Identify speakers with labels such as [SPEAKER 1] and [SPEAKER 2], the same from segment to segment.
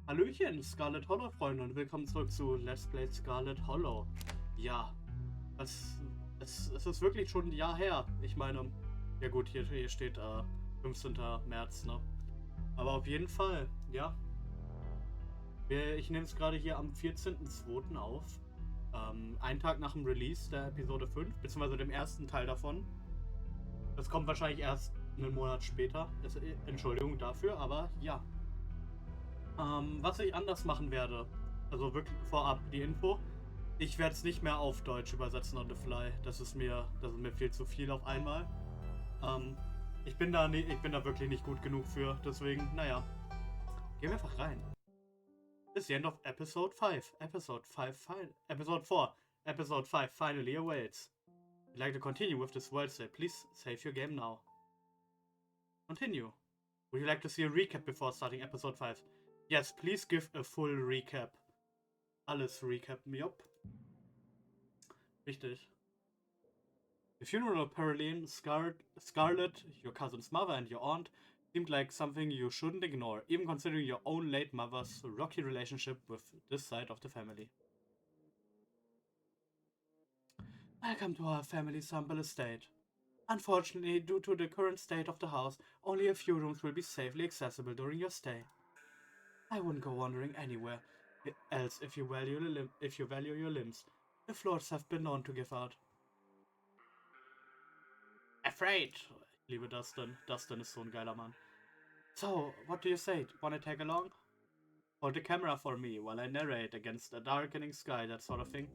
[SPEAKER 1] Hallöchen, Scarlet Hollow Freunde und willkommen zurück zu Let's Play Scarlet Hollow. Ja, es ist wirklich schon ein Jahr her. Ich meine, ja gut, hier steht 15. März, ne? Aber auf jeden Fall, ja. Ich nehme es gerade hier am 14.02. auf. Einen Tag nach dem Release der Episode 5, beziehungsweise dem ersten Teil davon. Das kommt wahrscheinlich erst einen Monat später. Entschuldigung dafür, aber ja. Was ich anders machen werde, also wirklich vorab die Info, ich werde es nicht mehr auf Deutsch übersetzen on the fly. Das ist mir viel zu viel auf einmal. Ich bin da wirklich nicht gut genug für, deswegen, naja, gehen wir einfach rein. It's the end of episode 5. Episode 4. Episode 5 finally awaits. I'd like to continue with this world save. Please save your game now. Continue. Would you like to see a recap before starting episode 5? Yes, please give a full recap. Alles recappen, yup. Richtig. The funeral of Pearline, Scarlet, your cousin's mother and your aunt seemed like something you shouldn't ignore, even considering your own late mother's rocky relationship with this side of the family. Welcome to our family's humble estate. Unfortunately, due to the current state of the house, only a few rooms will be safely accessible during your stay. I wouldn't go wandering anywhere else if you value your limbs. The floors have been known to give out. Afraid! Ich liebe Dustin. Dustin ist so ein geiler Mann. So, what do you say? Wanna tag along? Hold the camera for me while I narrate against a darkening sky, that sort of thing.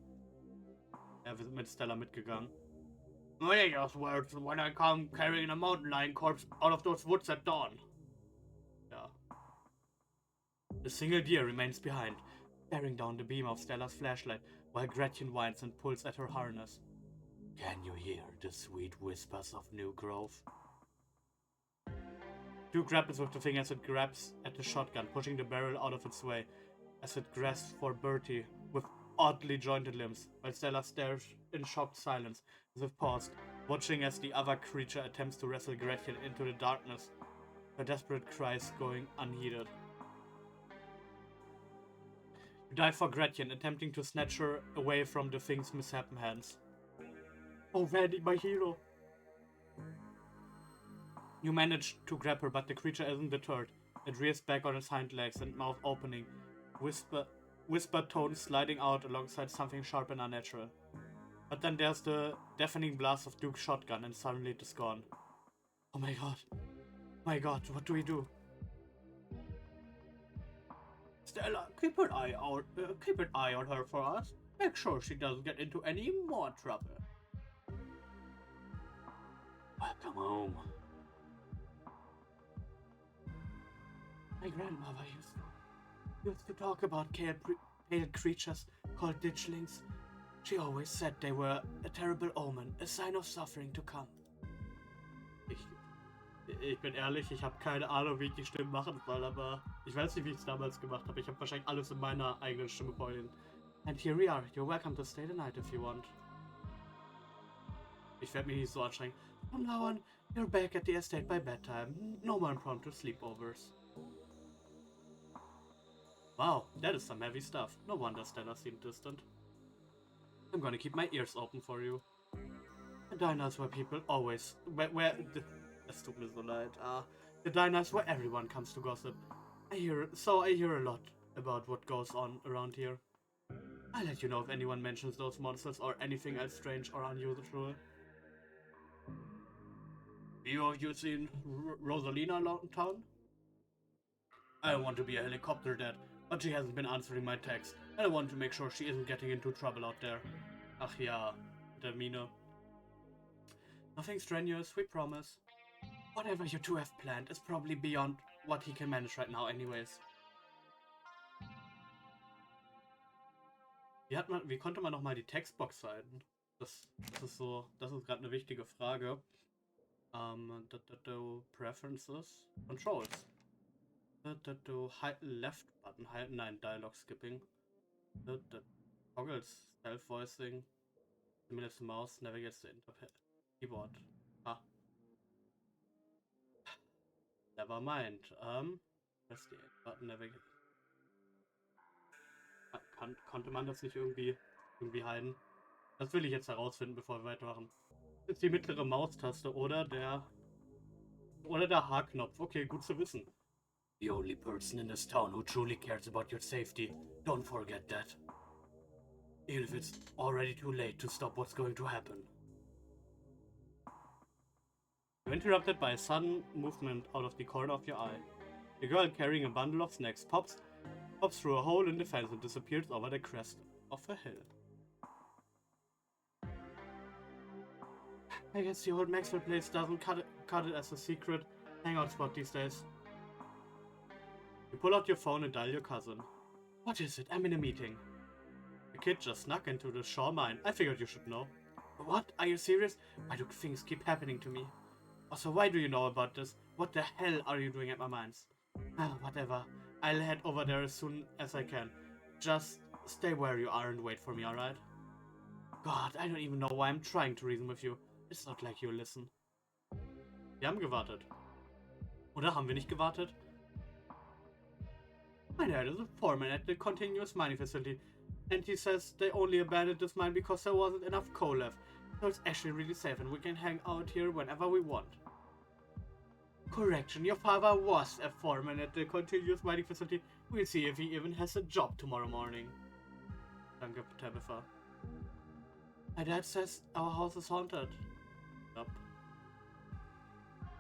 [SPEAKER 1] Wir sind mit Stella mitgegangen. Those words when I come carrying a mountain lion corpse out of those woods at dawn. Ja. The single deer remains behind, bearing down the beam of Stella's flashlight, while Gretchen whines and pulls at her harness. Can you hear the sweet whispers of new growth? Duke grapples with the thing as it grabs at the shotgun, pushing the barrel out of its way, as it grasps for Bertie with oddly jointed limbs, while Stella stares in shocked silence, as if paused, watching as the other creature attempts to wrestle Gretchen into the darkness, her desperate cries going unheeded. You dive for Gretchen, attempting to snatch her away from the thing's misshapen hands. Oh, Vandy, my hero! You manage to grab her, but the creature isn't deterred. It rears back on its hind legs and mouth opening, whispered tones sliding out alongside something sharp and unnatural. But then there's the deafening blast of Duke's shotgun, and suddenly it is gone. Oh my god. My god, what do we do? Stella, keep an eye on her for us. Make sure she doesn't get into any more trouble. Welcome home. My grandmother used to talk about pale creatures called ditchlings. She always said they were a terrible omen, a sign of suffering to come. Ich bin ehrlich, ich habe keine Ahnung, wie ich die Stimme machen soll, aber ich weiß nicht, wie ich es damals gemacht habe. Ich habe wahrscheinlich alles in meiner eigenen Stimme vorhin. And here we are. You're welcome to stay the night if you want. Ich werde mich nicht so anstrengen. From now on, you're back at the estate by bedtime. No more impromptu sleepovers. Wow, that is some heavy stuff. No wonder Stella seemed distant. I'm gonna keep my ears open for you. The diners where people always... Es tut mir so leid. The diners where everyone comes to gossip. I hear a lot about what goes on around here. I'll let you know if anyone mentions those monsters or anything else strange or unusual. Have you seen Rosalina around town? I want to be a helicopter dad, but she hasn't been answering my text, and I want to make sure she isn't getting into trouble out there. Ach ja, der Mine. Nothing strenuous, we promise. Whatever you two have planned is probably beyond what he can manage right now anyways. Wie konnte man nochmal die Textbox halten? Das ist gerade eine wichtige Frage. Preferences, Controls. Left button halten, nein, Dialogue Skipping. Toggles, Self-Voicing. Zumindest Mouse navigates the Keyboard. Never mind. Press the A button, navigate. Konnte man das nicht irgendwie heilen? Das will ich jetzt herausfinden, bevor wir weitermachen. Das ist die mittlere Maustaste oder der H-Knopf. Okay, gut zu wissen. The only person in this town who truly cares about your safety. Don't forget that. Even if it's already too late to stop what's going to happen. You're interrupted by a sudden movement out of the corner of your eye. A girl carrying a bundle of snacks pops through a hole in the fence and disappears over the crest of a hill. I guess the old Maxwell place doesn't cut it as a secret hangout spot these days. You pull out your phone and dial your cousin. What is it? I'm in a meeting. The kid just snuck into the Shaw mine. I figured you should know. What? Are you serious? Why do things keep happening to me? Also, why do you know about this? What the hell are you doing at my mines? Whatever. I'll head over there as soon as I can. Just stay where you are and wait for me, alright? God, I don't even know why I'm trying to reason with you. It's not like you listen. Wir haben gewartet. Oder haben wir nicht gewartet? My dad is a foreman at the continuous mining facility, and he says they only abandoned this mine because there wasn't enough coal left. So it's actually really safe and we can hang out here whenever we want. Correction, your father was a foreman at the continuous mining facility. We'll see if he even has a job tomorrow morning. Danke, Tabitha. My dad says our house is haunted. Yup.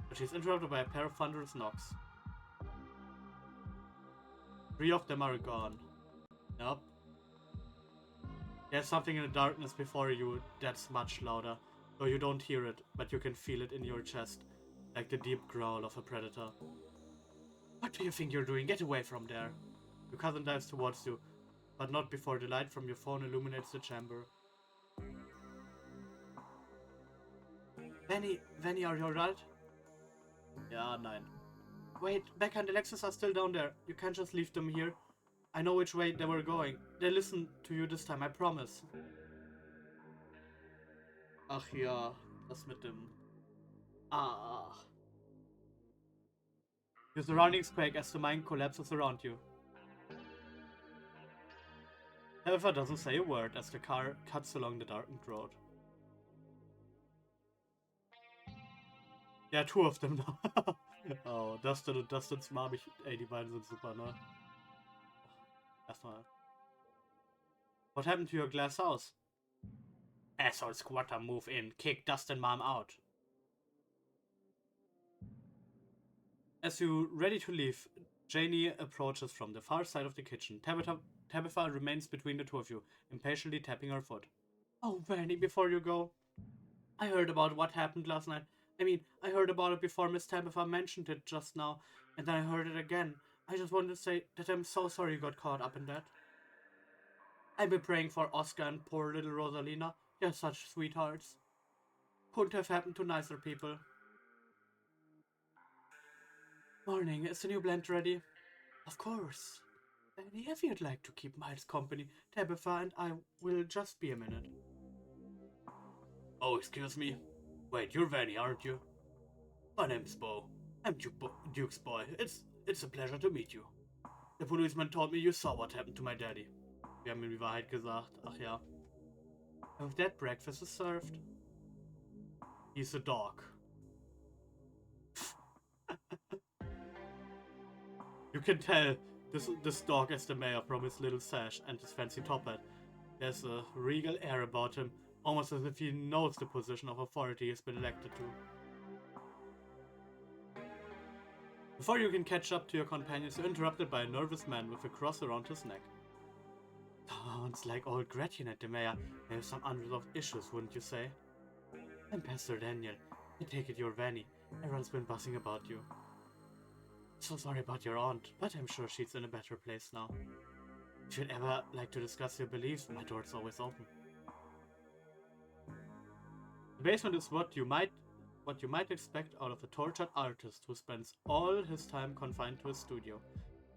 [SPEAKER 1] But she's interrupted by a pair of thunderous knocks. 3 of them are gone. Yup. There's something in the darkness before you that's much louder. Though you don't hear it, but you can feel it in your chest. Like the deep growl of a predator. What do you think you're doing? Get away from there. Your cousin dives towards you, but not before the light from your phone illuminates the chamber. Vanny, are you alright? Ja, nein. Wait, Becca and Alexis are still down there. You can't just leave them here. I know which way they were going. They listen to you this time, I promise. Ach ja, das mit dem... Your surroundings quake as the mine collapses around you. However, doesn't say a word as the car cuts along the darkened road. Ja, 2 of them now. Oh, Dustin und Dustins Mom, ey, die beiden sind super, ne? Erstmal. What happened to your glass house? Asshole squatter, move in. Kick Dustin Mom out. As you ready to leave, Janie approaches from the far side of the kitchen. Tabitha remains between the two of you, impatiently tapping her foot. Oh, Vanny, before you go. I heard about what happened last night. I mean, I heard about it before Miss Tabitha mentioned it just now, and then I heard it again. I just wanted to say that I'm so sorry you got caught up in that. I've been praying for Oscar and poor little Rosalina. They're such sweethearts. Couldn't have happened to nicer people. Morning, is the new blend ready? Of course. Vanny, if you'd like to keep Miles company, Tabitha and I will just be a minute. Oh, excuse me. Wait, you're Vanny, aren't you? My name's Bo. I'm Duke's boy. It's a pleasure to meet you. The policeman told me you saw what happened to my daddy. Wir haben ihm die Wahrheit gesagt. Ach ja. With that, breakfast is served. He's a dog. You can tell this dog is the mayor from his little sash and his fancy top hat. There's a regal air about him, almost as if he knows the position of authority he's been elected to. Before you can catch up to your companions, you're interrupted by a nervous man with a cross around his neck. Sounds like old Gretchen at the mayor. They have some unresolved issues, wouldn't you say? I'm Pastor Daniel. I take it you're Vanny. Everyone's been buzzing about you. So sorry about your aunt, but I'm sure she's in a better place now. If you'd ever like to discuss your beliefs, my door's always open. The basement is what you might expect out of a tortured artist who spends all his time confined to his studio.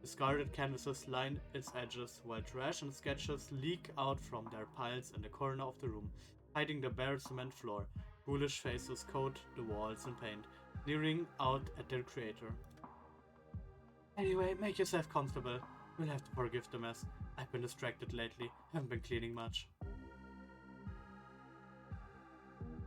[SPEAKER 1] Discarded canvases line its edges, while trash and sketches leak out from their piles in the corner of the room, hiding the bare cement floor. Ghoulish faces coat the walls in paint, leering out at their creator. Anyway, make yourself comfortable. We'll have to forgive the mess. I've been distracted lately, haven't been cleaning much.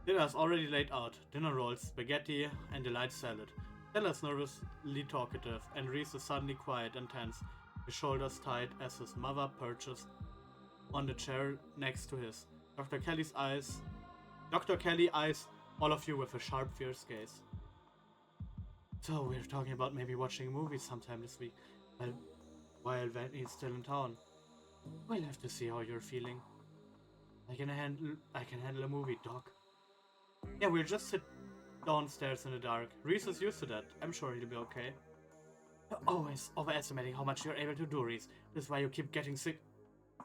[SPEAKER 1] Dinner's already laid out. Dinner rolls, spaghetti, and a light salad. Stella's nervously talkative, and Reese is suddenly quiet and tense, his shoulders tight as his mother perches on the chair next to his. Dr. Kelly eyes all of you with a sharp, fierce gaze. So, we're talking about maybe watching a movie sometime this week, while Vanny's still in town. We'll have to see how you're feeling. I can handle a movie, Doc. Yeah, we'll just sit downstairs in the dark. Reese is used to that. I'm sure he'll be okay. You're always overestimating how much you're able to do, Reese. This is why you keep getting sick.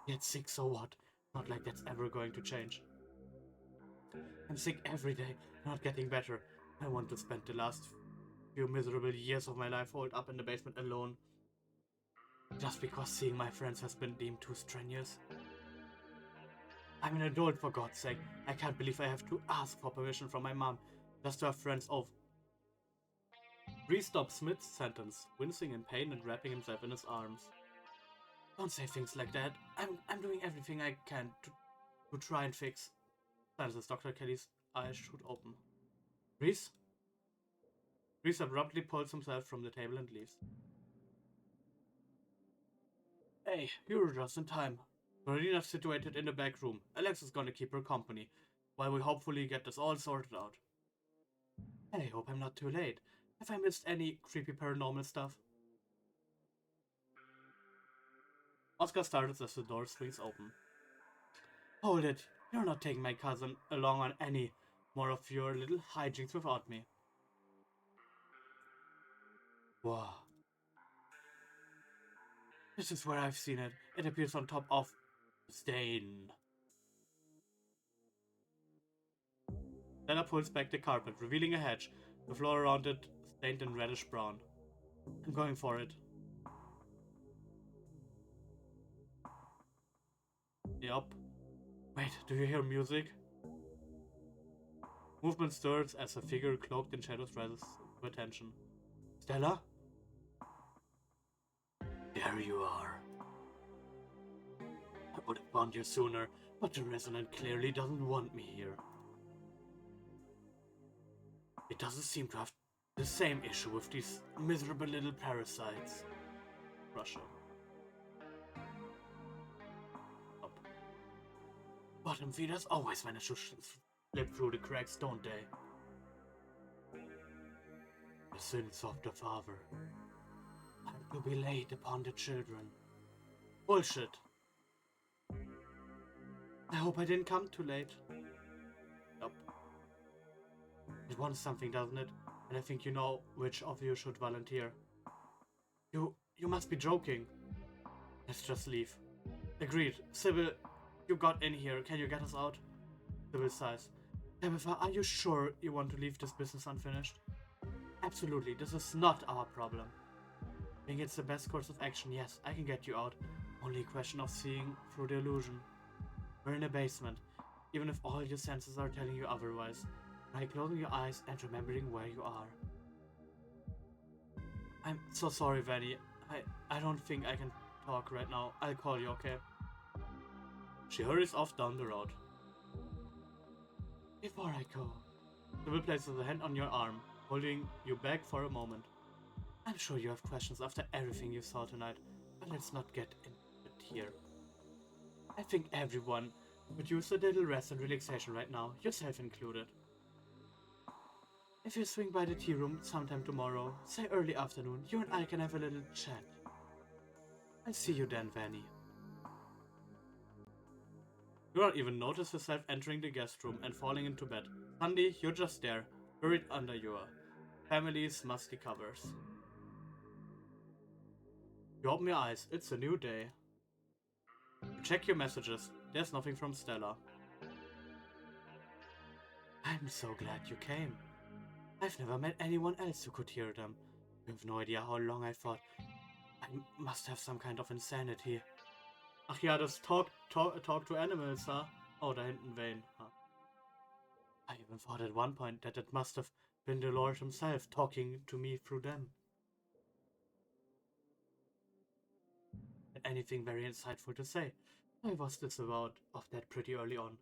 [SPEAKER 1] Get sick, so what? Not like that's ever going to change. I'm sick every day, not getting better. I want to spend the last few miserable years of my life holed up in the basement alone. Just because seeing my friends has been deemed too strenuous. I'm an adult, for God's sake. I can't believe I have to ask for permission from my mom just to have friends over. Reese stops mid-sentence, wincing in pain and wrapping himself in his arms. Don't say things like that. I'm doing everything I can to try and fix. Silences. Dr. Kelly's eyes shoot open. Reese? Reese abruptly pulls himself from the table and leaves. Hey, you were just in time. Marina's situated in the back room. Alex is gonna keep her company, while we hopefully get this all sorted out. I hope I'm not too late. Have I missed any creepy paranormal stuff? Oscar starts as the door swings open. Hold it. You're not taking my cousin along on any more of your little hijinks without me. Wow. This is where I've seen it. It appears on top of stain. Stella pulls back the carpet, revealing a hedge, the floor around it stained in reddish brown. I'm going for it. Yup. Wait, do you hear music? Movement stirs as a figure cloaked in shadows rises to attention. Stella? There you are. I would have found you sooner, but the Resonant clearly doesn't want me here. It doesn't seem to have the same issue with these miserable little parasites. Russia. Up. Bottom feeders always manage to slip through the cracks, don't they? The sins of the father. And to be laid upon the children. Bullshit. I hope I didn't come too late. Nope. It wants something, doesn't it? And I think you know which of you should volunteer. You must be joking. Let's just leave. Agreed. Sybil, you got in here. Can you get us out? Sybil sighs. Tabitha, are you sure you want to leave this business unfinished? Absolutely. This is not our problem. I think it's the best course of action. Yes, I can get you out. Only a question of seeing through the illusion. We're in a basement, even if all your senses are telling you otherwise. Try closing your eyes and remembering where you are. I'm so sorry, Vanny. I don't think I can talk right now. I'll call you, okay? She hurries off down the road. Before I go, Sybil places a hand on your arm, holding you back for a moment. I'm sure you have questions after everything you saw tonight, but let's not get into it here. I think everyone would use a little rest and relaxation right now, yourself included. If you swing by the tea room sometime tomorrow, say early afternoon, you and I can have a little chat. I'll see you then, Vanny. You don't even notice yourself entering the guest room and falling into bed. Suddenly, you're just there, buried under your family's musty covers. You open your eyes, it's a new day. You check your messages, there's nothing from Stella. I'm so glad you came. I've never met anyone else who could hear them. You have no idea how long I thought. I must have some kind of insanity. Ach ja, das talk to animals, huh? Oh, da hinten Vane, huh? I even thought at one point that it must have been the Lord himself talking to me through them. anything very insightful to say. I was disavowed of that pretty early on.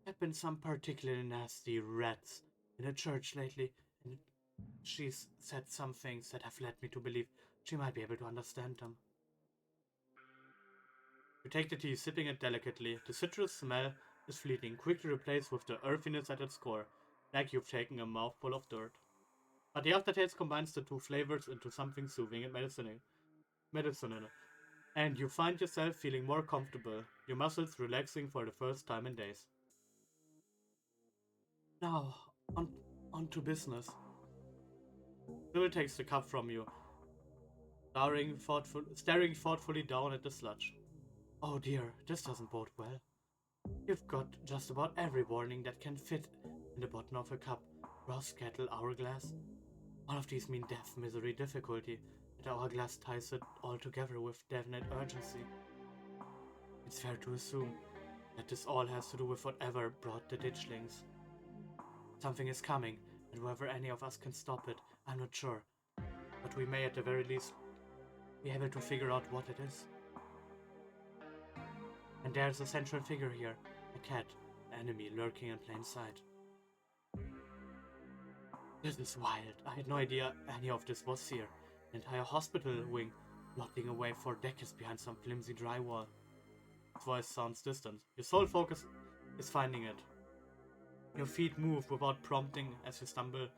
[SPEAKER 1] There have been some particularly nasty rats in the church lately, and she's said some things that have led me to believe she might be able to understand them. You take the tea, sipping it delicately. The citrus smell is fleeting, quickly replaced with the earthiness at its core, like you've taken a mouthful of dirt. But the aftertaste combines the two flavors into something soothing and medicinal, and you find yourself feeling more comfortable, your muscles relaxing for the first time in days. Now, on to business. Bill takes the cup from you, staring thoughtfully down at the sludge. Oh dear, this doesn't bode well. You've got just about every warning that can fit in the bottom of a cup. Ross, kettle, hourglass. All of these mean death, misery, difficulty. The hourglass ties it all together with definite urgency. It's fair to assume that this all has to do with whatever brought the ditchlings. Something is coming, and whether any of us can stop it, I'm not sure. But we may at the very least be able to figure out what it is. And there's a central figure here, a cat, an enemy lurking in plain sight. This is wild. I had no idea any of this was here. An entire hospital wing rotting away for decades behind some flimsy drywall. His voice sounds distant. Your sole focus is finding it. Your feet move without prompting as you stumble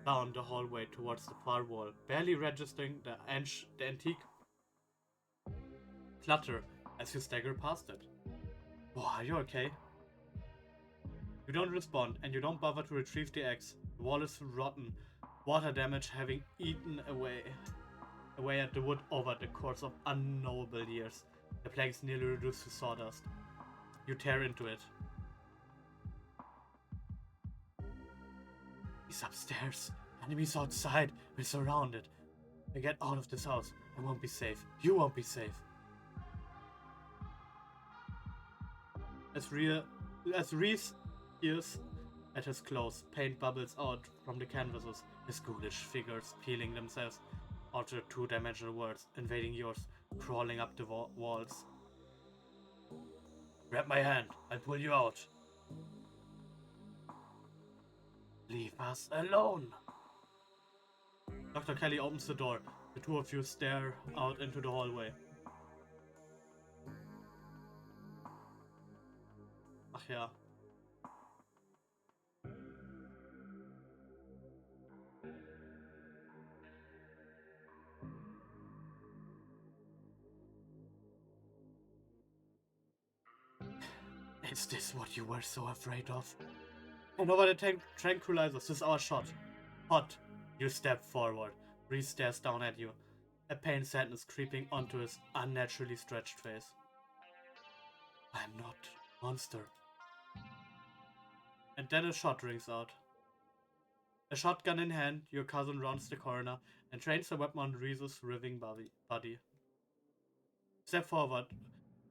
[SPEAKER 1] down the hallway towards the far wall, barely registering the antique clutter as you stagger past it. Oh, are you okay? You don't respond, and you don't bother to retrieve the axe. The wall is rotten, water damage having eaten away at the wood over the course of unknowable years. The planks nearly reduced to sawdust. You tear into it. He's upstairs. Enemies outside. We're surrounded. I get out of this house. I won't be safe. You won't be safe. As Reese hears at his close, paint bubbles out from the canvases, his ghoulish figures peeling themselves out of the two-dimensional worlds, invading yours, crawling up the walls. Grab my hand, I'll pull you out. Leave us alone. Dr. Kelly opens the door. The two of you stare out into the hallway. Ach ja. Is this what you were so afraid of? And over the tranquilizers, this is our shot. Hot. You step forward. Reese stares down at you, a pain sadness creeping onto his unnaturally stretched face. I'm not a monster. And then a shot rings out. A shotgun in hand, your cousin rounds the corner and trains the weapon on Reese's writhing body. Step forward,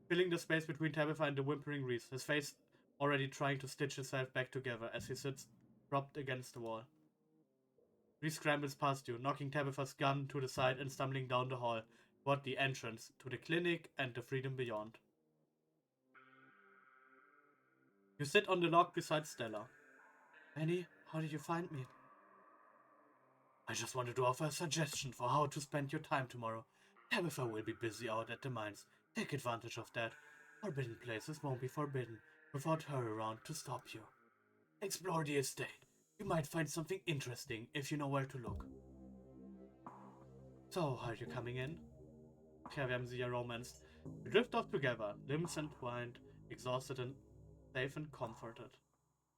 [SPEAKER 1] filling the space between Tabitha and the whimpering Reese, his face already trying to stitch himself back together as he sits propped against the wall. Reese scrambles past you, knocking Tabitha's gun to the side and stumbling down the hall toward the entrance to the clinic and the freedom beyond. You sit on the log beside Stella. Annie, how did you find me? I just wanted to offer a suggestion for how to spend your time tomorrow. Tabitha will be busy out at the mines. Take advantage of that. Forbidden places won't be forbidden without her around to stop you. Explore the estate. You might find something interesting if you know where to look. So, are you coming in? Okay, wir haben sie ja romanced. You drift off together, limbs entwined, exhausted and safe and comforted.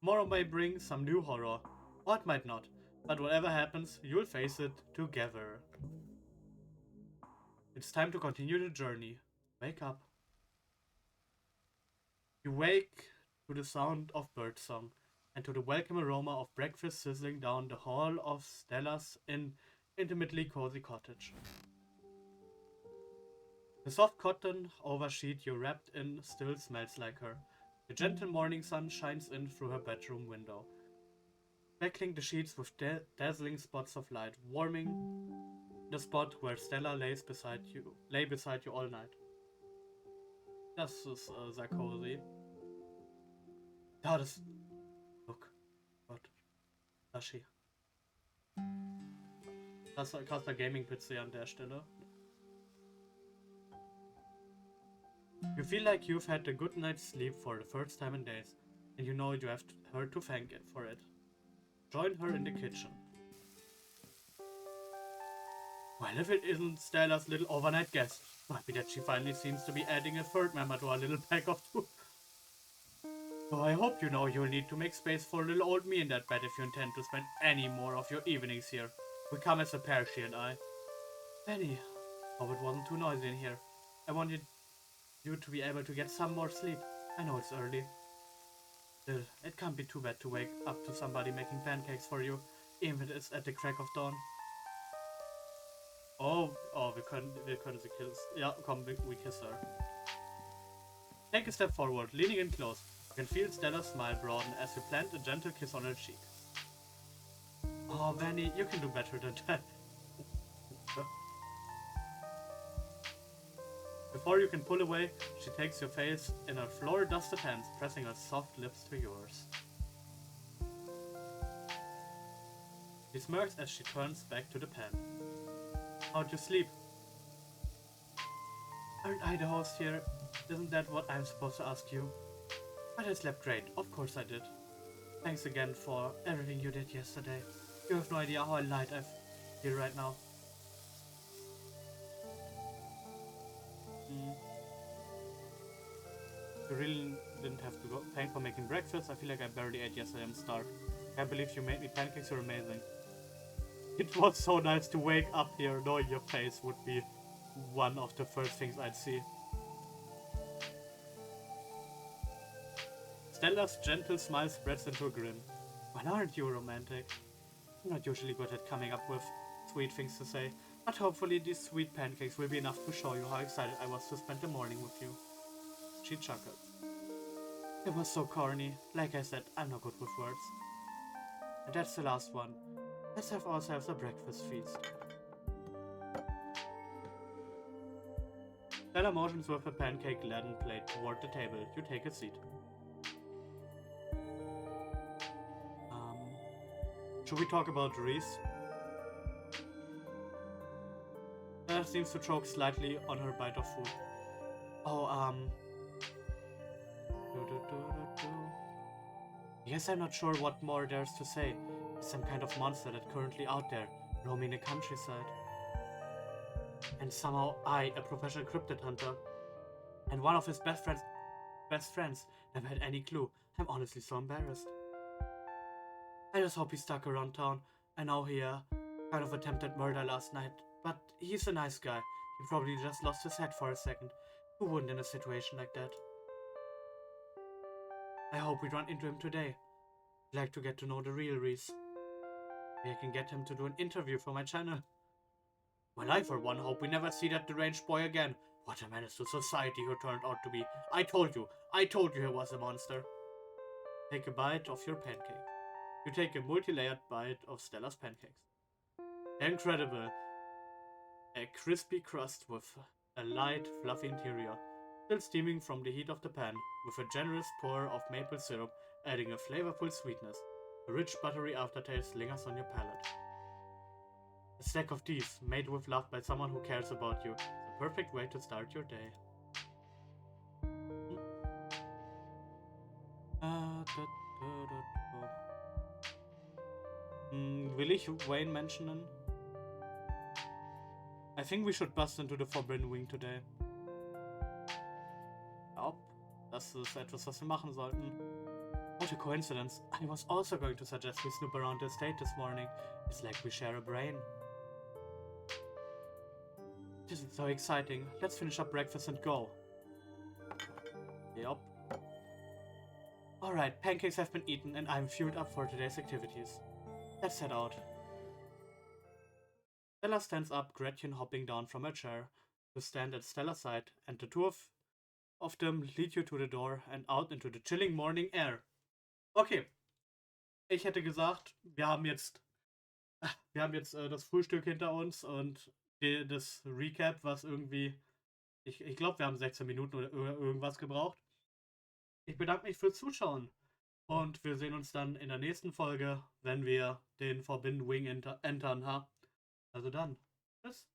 [SPEAKER 1] Tomorrow may bring some new horror, or it might not, but whatever happens, you'll face it together. It's time to continue the journey. Wake up. You wake to the sound of birdsong and to the welcome aroma of breakfast sizzling down the hall of Stella's intimately cozy cottage. The soft cotton oversheet you're wrapped in still smells like her. The gentle morning sun shines in through her bedroom window, speckling the sheets with dazzling spots of light, warming the spot where Stella lay beside you all night. Das ist sehr cozy. Ja, das... Look. Gott. Aschi. Krasser Gaming-PC an der Stelle. You feel like you've had a good night's sleep for the first time in days, and you know you have her to thank for it. Join her in the kitchen. Well, if it isn't Stella's little overnight guest, might be that she finally seems to be adding a third member to our little pack of two. So I hope you know you'll need to make space for little old me in that bed if you intend to spend any more of your evenings here. We come as a pair, she and I. Benny, hope it wasn't too noisy in here. I wanted you to be able to get some more sleep. I know it's early. Still, it can't be too bad to wake up to somebody making pancakes for you, even if it's at the crack of dawn. Oh, wir können sie kiss. Ja, komm, we kiss her. Take a step forward, leaning in close. You can feel Stella's smile broaden as you plant a gentle kiss on her cheek. Oh, Benny, you can do better than that. Before you can pull away, she takes your face in her floor-dusted hands, pressing her soft lips to yours. She smirks as she turns back to the pan. How'd you sleep? Aren't I the host here? Isn't that what I'm supposed to ask you? But I slept great, of course I did. Thanks again for everything you did yesterday. You have no idea how light I feel right now. You really didn't have to go. Thanks for making breakfast. I feel like I barely ate yesterday. I'm starved. Can't believe you made me pancakes. You're amazing. It was so nice to wake up here knowing your face would be one of the first things I'd see. Stella's gentle smile spreads into a grin. Well, aren't you romantic? I'm not usually good at coming up with sweet things to say, but hopefully these sweet pancakes will be enough to show you how excited I was to spend the morning with you. She chuckled. It was so corny. Like I said, I'm not good with words. And that's the last one. Let's have ourselves a breakfast feast. Stella motions with a pancake-laden plate toward the table. You take a seat. Should we talk about Reese? Stella seems to choke slightly on her bite of food. Oh, Yes, I'm not sure what more there's to say. He's some kind of monster that's currently out there, roaming the countryside. And somehow I, a professional cryptid hunter, and one of his best friends, never had any clue. I'm honestly so embarrassed. I just hope he stuck around town. I know he kind of attempted murder last night, but he's a nice guy. He probably just lost his head for a second. Who wouldn't in a situation like that? I hope we run into him today. I'd like to get to know the real Reese. Maybe I can get him to do an interview for my channel. Well, I for one hope we never see that deranged boy again. What a menace to society he turned out to be. I told you he was a monster. Take a bite of your pancake. You take a multi-layered bite of Stella's pancakes. Incredible. A crispy crust with a light, fluffy interior, still steaming from the heat of the pan, with a generous pour of maple syrup adding a flavorful sweetness. A rich buttery aftertaste lingers on your palate. A stack of these, made with love by someone who cares about you, is a perfect way to start your day. Will ich Wayne mentionen? I think we should bust into the Forbidden Wing today. Ja, das ist etwas, was wir machen sollten. What a coincidence. I was also going to suggest we snoop around the estate this morning. It's like we share a brain. This is so exciting. Let's finish up breakfast and go. Yup. Alright, pancakes have been eaten and I'm fueled up for today's activities. Let's head out. Stella stands up, Gretchen hopping down from her chair to stand at Stella's side, and the two of them lead you to the door and out into the chilling morning air. Okay, ich hätte gesagt, wir haben jetzt das Frühstück hinter uns und das Recap, was irgendwie, ich glaube, wir haben 16 Minuten oder irgendwas gebraucht. Ich bedanke mich fürs Zuschauen und wir sehen uns dann in der nächsten Folge, wenn wir den Forbidden Wing entern haben. Also dann, tschüss.